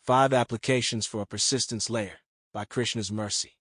5 Applications for a Persistence Layer, by Krishna's Mercy.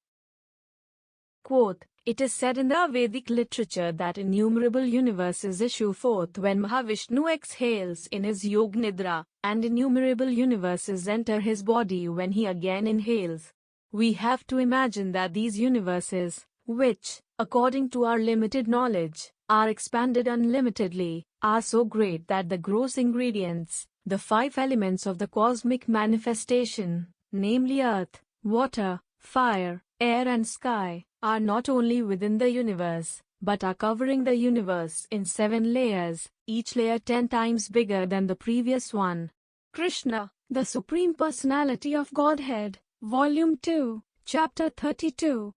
Quote, it is said in the Vedic literature that innumerable universes issue forth when Maha-Vishnu exhales in his yoga-nidra, and innumerable universes enter his body when he again inhales. We have to imagine that these universes, which, according to our limited knowledge, are expanded unlimitedly, are so great that the gross ingredients, the 5 elements of the cosmic manifestation, namely earth, water, fire, air and sky, are not only within the universe, but are covering the universe in 7 layers, each layer 10 times bigger than the previous one. Krishna, the Supreme Personality of Godhead, Volume 2, Chapter 32.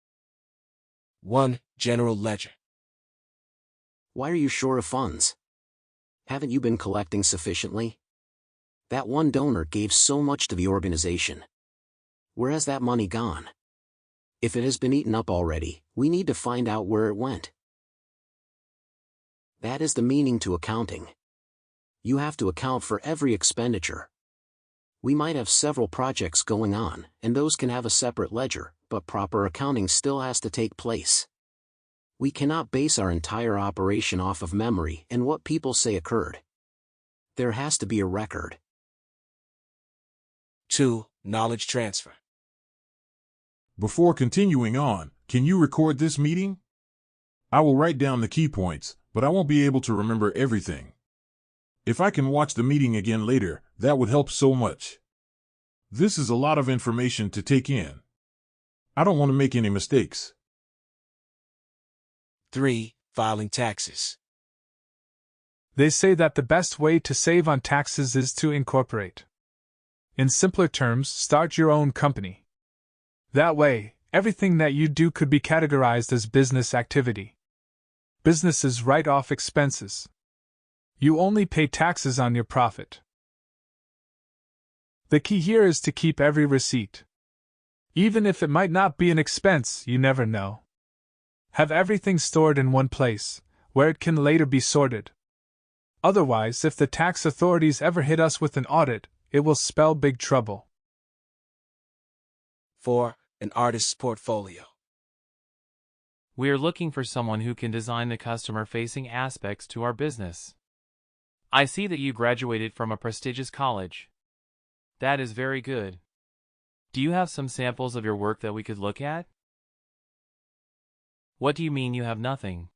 1. General Ledger. Why are you short of funds? Haven't you been collecting sufficiently? That one donor gave so much to the organization. Where has that money gone? If it has been eaten up already, we need to find out where it went. That is the meaning to accounting. You have to account for every expenditure. We might have several projects going on, and those can have a separate ledger, but proper accounting still has to take place. We cannot base our entire operation off of memory and what people say occurred. There has to be a record. 2. Knowledge transfer. Before continuing on, can you record this meeting? I will write down the key points, but I won't be able to remember everything. If I can watch the meeting again later, that would help so much. This is a lot of information to take in. I don't want to make any mistakes. 3. Filing taxes. They say that the best way to save on taxes is to incorporate. In simpler terms, start your own company. That way, everything that you do could be categorized as business activity. Businesses write off expenses. You only pay taxes on your profit. The key here is to keep every receipt. Even if it might not be an expense, you never know. Have everything stored in one place, where it can later be sorted. Otherwise, if the tax authorities ever hit us with an audit, it will spell big trouble. 4. An artist's portfolio. We are looking for someone who can design the customer-facing aspects to our business. I see that you graduated from a prestigious college. That is very good. Do you have some samples of your work that we could look at? What do you mean you have nothing?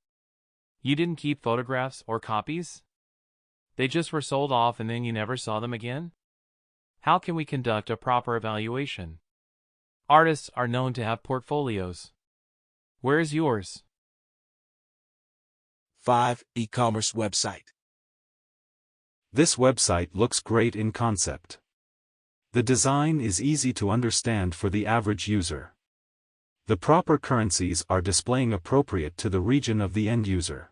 You didn't keep photographs or copies? They just were sold off and then you never saw them again? How can we conduct a proper evaluation? Artists are known to have portfolios. Where is yours? 5. E-commerce website. This website looks great in concept. The design is easy to understand for the average user. The proper currencies are displaying appropriate to the region of the end user.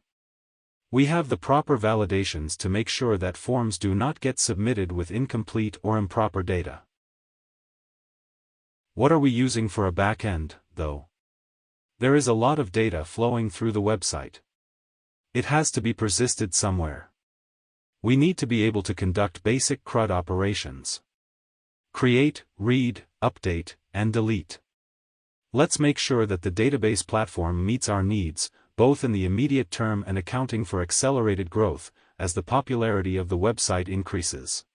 We have the proper validations to make sure that forms do not get submitted with incomplete or improper data. What are we using for a back-end, though? There is a lot of data flowing through the website. It has to be persisted somewhere. We need to be able to conduct basic CRUD operations. Create, read, update, and delete. Let's make sure that the database platform meets our needs, both in the immediate term and accounting for accelerated growth, as the popularity of the website increases.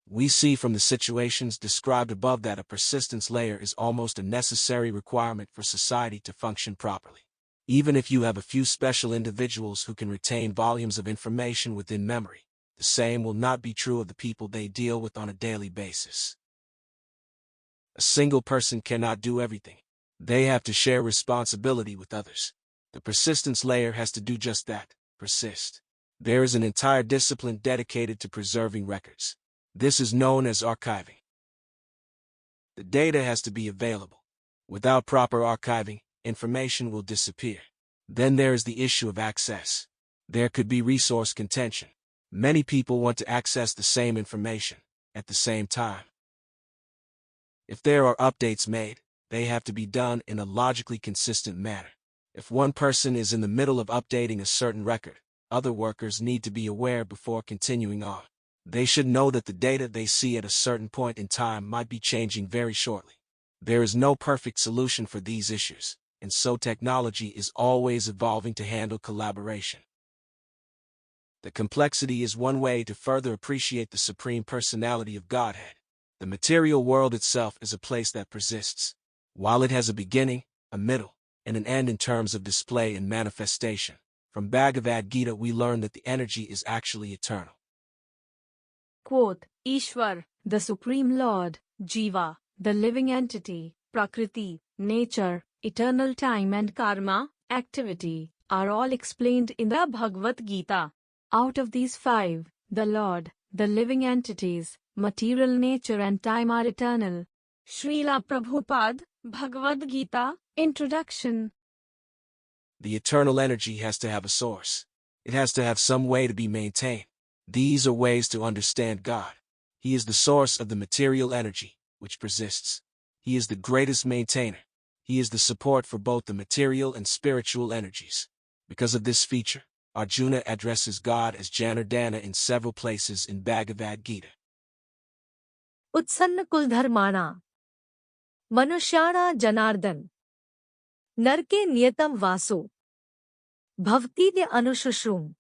We see from the situations described above that a persistence layer is almost a necessary requirement for society to function properly. Even if you have a few special individuals who can retain volumes of information within memory, the same will not be true of the people they deal with on a daily basis. A single person cannot do everything. They have to share responsibility with others. The persistence layer has to do just that, persist. There is an entire discipline dedicated to preserving records. This is known as archiving. The data has to be available. Without proper archiving, information will disappear. Then there is the issue of access. There could be resource contention. Many people want to access the same information at the same time. If there are updates made, they have to be done in a logically consistent manner. If one person is in the middle of updating a certain record, other workers need to be aware before continuing on. They should know that the data they see at a certain point in time might be changing very shortly. There is no perfect solution for these issues, and so technology is always evolving to handle collaboration. The complexity is one way to further appreciate the Supreme Personality of Godhead. The material world itself is a place that persists, while it has a beginning, a middle, and an end in terms of display and manifestation. From Bhagavad-gita we learn that the energy is actually eternal. Quote, Ishwar, the Supreme Lord, Jiva, the living entity, Prakriti, nature, eternal time and karma, activity, are all explained in the Bhagavad-gita. Out of these five, the Lord, the living entities, material nature and time are eternal. Srila Prabhupada, Bhagavad-gita, Introduction. The eternal energy has to have a source. It has to have some way to be maintained. These are ways to understand God. He is the source of the material energy, which persists. He is the greatest maintainer. He is the support for both the material and spiritual energies. Because of this feature, Arjuna addresses God as Janardana in several places in Bhagavad-gita. उत्सन्न कुल धर्माणा मनुष्याणा जनार्दन नरके नियतम वासो भवतीद्य अनुशुश्रूम.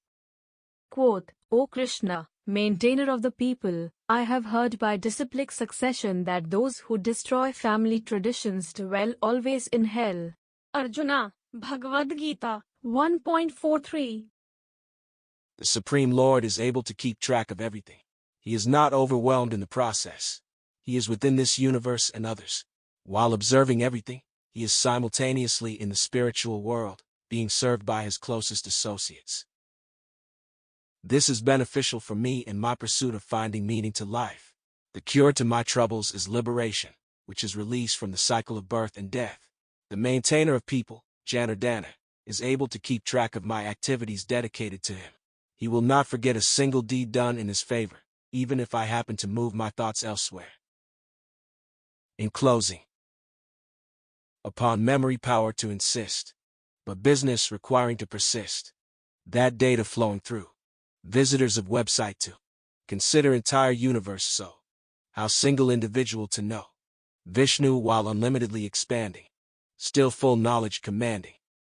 Quote, O Krishna, maintainer of the people, I have heard by disciplic succession that those who destroy family traditions dwell always in hell. Arjuna, Bhagavad-gita, 1.43. The Supreme Lord is able to keep track of everything. He is not overwhelmed in the process. He is within this universe and others. While observing everything, he is simultaneously in the spiritual world, being served by his closest associates. This is beneficial for me in my pursuit of finding meaning to life. The cure to my troubles is liberation, which is release from the cycle of birth and death. The maintainer of people, Janardana, is able to keep track of my activities dedicated to him. He will not forget a single deed done in his favor, even if I happen to move my thoughts elsewhere. In closing, upon memory power to insist, but business requiring to persist, that data flowing through, visitors of website to consider entire universe so, how single individual to know, Vishnu while unlimitedly expanding, still full knowledge commanding.